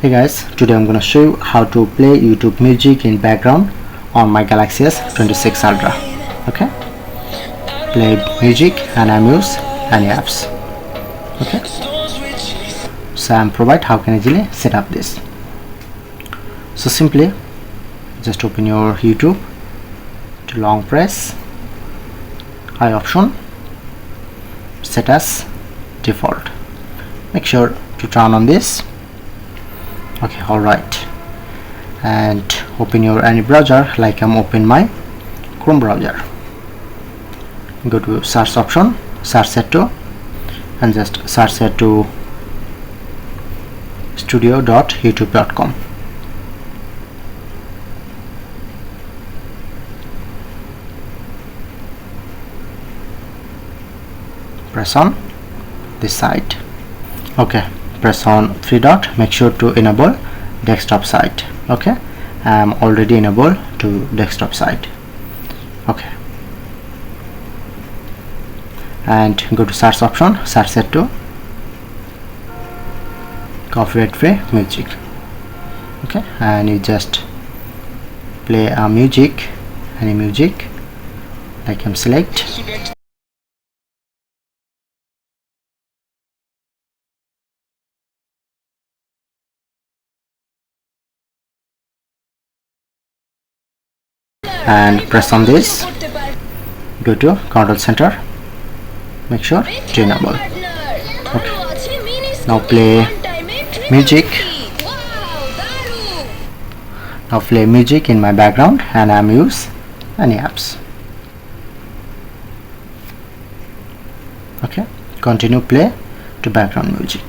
Hey guys, today I'm gonna show you how to play YouTube music in background on my Galaxy S26 Ultra. Okay, play music and I'm use any apps. Okay, so I'm provide how can I easily set up this. So simply just open your YouTube, to long press I option, set as default. Make sure to turn on this. Okay, alright, and open your any browser, like I'm open my Chrome browser. Go to search option, search set to, and just search set to studio.youtube.com. Press on this site. Okay, press on three dot, make sure to enable desktop site. Okay, I'm already enabled to desktop site. Okay, and go to search option, search set to copyright free music. Okay, and you just play a music, any music, like I'm select. And press on this, go to control center, make sure to enable. Okay, now play music. Now play music in my background and I'm use any apps. Okay, continue play to background music.